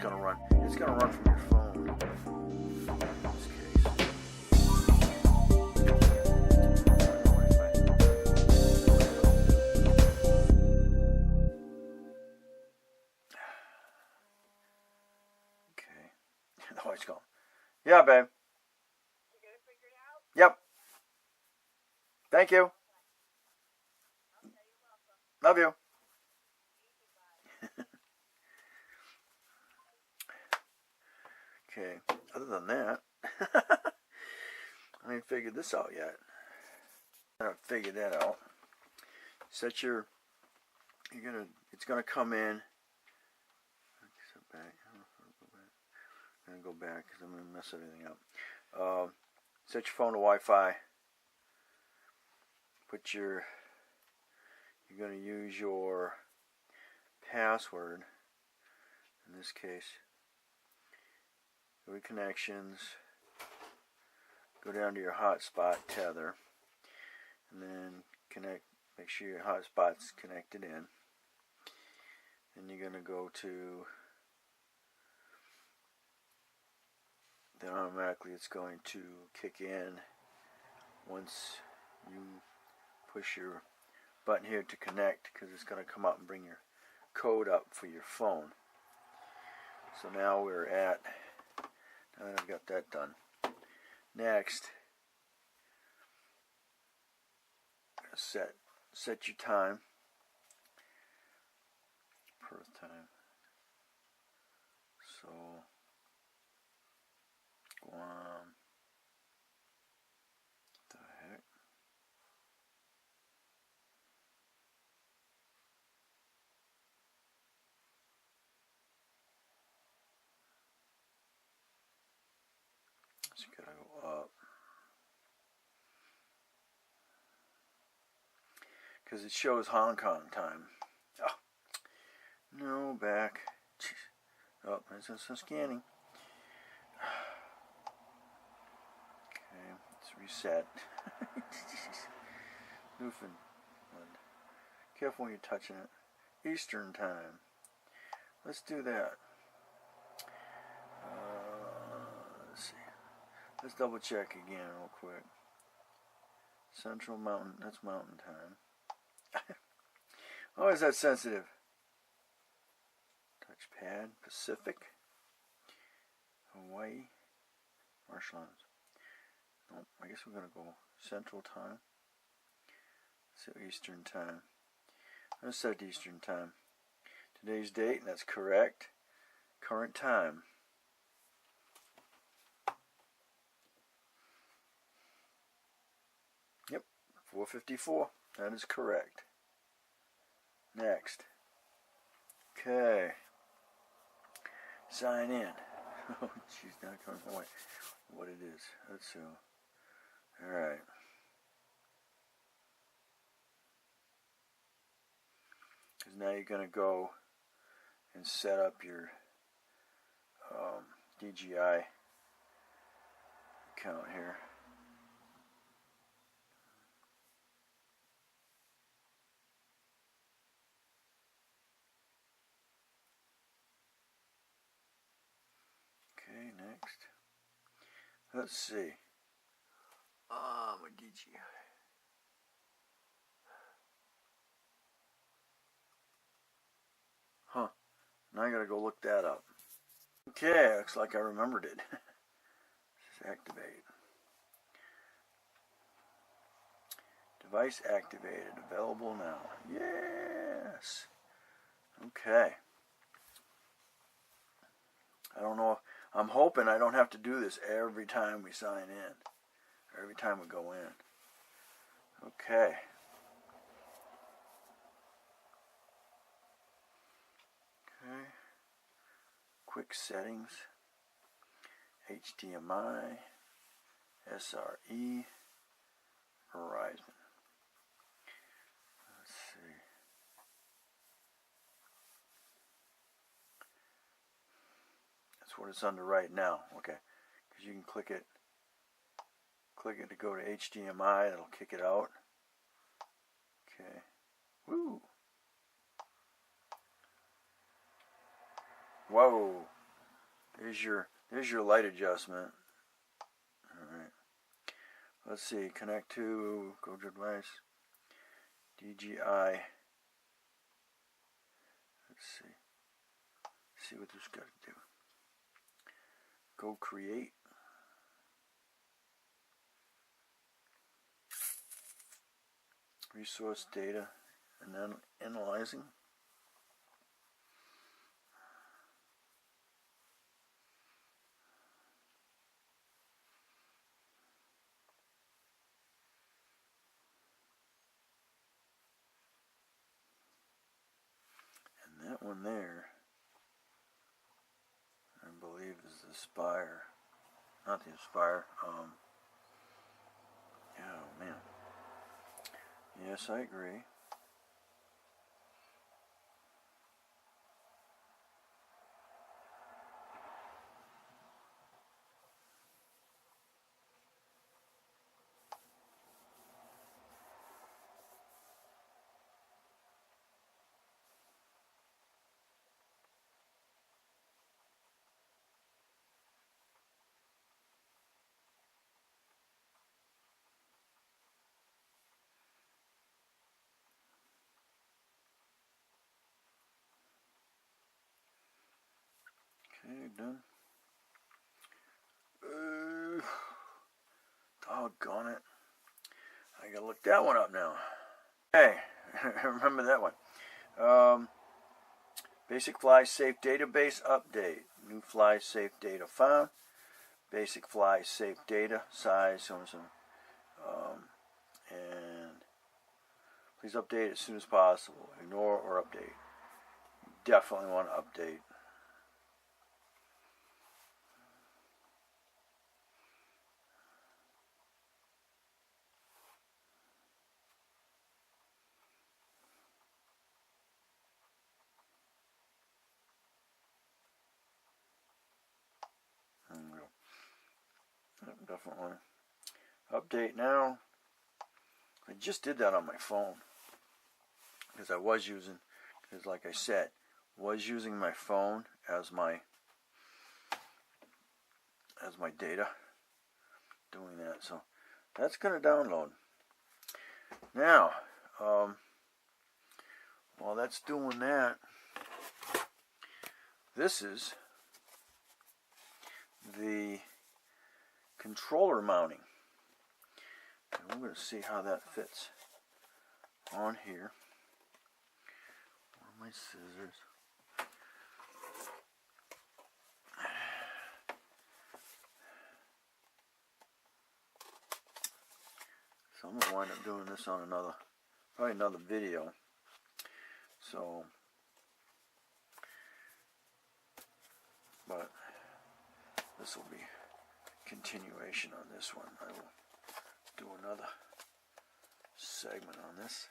gonna run. It's gonna run from your phone. In this case. Okay. The light's gone. Yeah, babe. You got it figured out? Yep. Thank you. Okay, you're welcome. Love you. Okay, other than that, I ain't figured this out yet. I haven't figured that out. Set your, it's gonna come in. Set back. I'm gonna go back because I'm gonna mess everything up. Set your phone to Wi-Fi. You're gonna use your password. In this case, go to connections, go down to your hotspot tether, and then connect. Make sure your hotspot's connected in. Then you're gonna go to. Then automatically it's going to kick in once you push your button here to connect, because it's going to come up and bring your code up for your phone. So now we're at. Now that I've got that done. Next, set your time. Perth time. So Guam. What the heck? So you gotta go up. Because it shows Hong Kong time. Oh. No, back. Oh, there's some scanning. Okay, let's reset. Newfoundland. Careful when you're touching it. Eastern time. Let's do that. Let's see. Let's double check again real quick. Central Mountain. That's Mountain time. Oh, is that sensitive? Touchpad. Pacific. Hawaii. Marshlands. No, I guess we're going to go Central time. So Eastern time. Let's set Eastern time. Today's date, and that's correct. Current time. Yep, 4:54. That is correct. Next. Okay. Sign in. Oh, she's not coming away. What it is. Let's see. Alright. Because now you're going to go and set up your DJI account here. Okay, next. Let's see. My DJI. Huh. Now I gotta go look that up. Okay, looks like I remembered it. Just activate. Device activated. Available now. Yes. Okay. I don't know. I'm hoping I don't have to do this every time we sign in. Or every time we go in. Okay. Okay. Quick settings. HDMI. SRE. Horizon. Let's see. That's what it's under right now. Okay. Because you can click it to go to HDMI. It'll kick it out. Okay. Woo. Whoa. There's your light adjustment. Alright. Let's see. Connect to go to device. DJI. Let's see. See what this got to do. Go create. Resource data and then analyzing. And that one there, I believe, is the Spire. Not the Aspire. Oh man. Yes, I agree. Okay, done. Doggone it. I gotta look that one up now. Hey, remember that one. Basic Fly Safe Database Update. New Fly Safe Data found. Basic Fly Safe Data size. And please update as soon as possible. Ignore or update. You definitely want to update. Definitely. Update now. I just did that on my phone because like I said, was using my phone as my data, doing that. So that's going to download. Now, while that's doing that, this is the controller mounting. And we're going to see how that fits on here. Where are my scissors? So I'm going to wind up doing this on probably another video. So, but this will be continuation on this one. I will do another segment on this.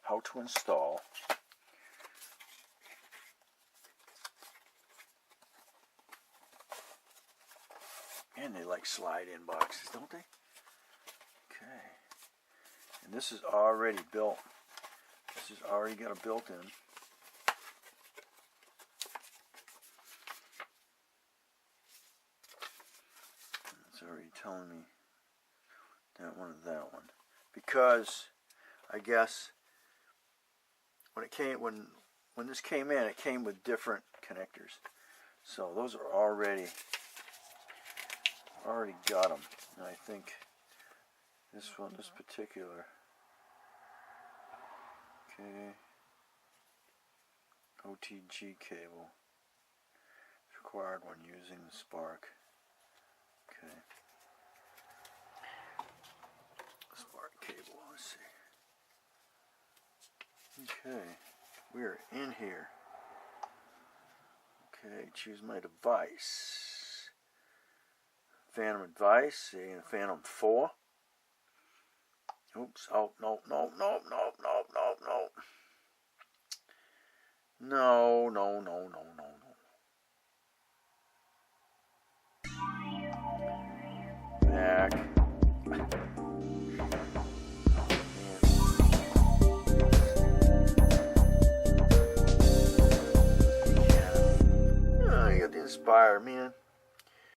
How to install and they like slide in boxes, don't they? Okay. And this is already built. This has already got a built-in. Already telling me that one or that one, because I guess when this came in, it came with different connectors, so those are already got them. And I think this particular, okay, OTG cable is required when using the Spark. Okay. Spark cable, let's see. Okay, we're in here. Okay, choose my device. Phantom device, Phantom 4. Oops, oh, no. Back. Spider-Man.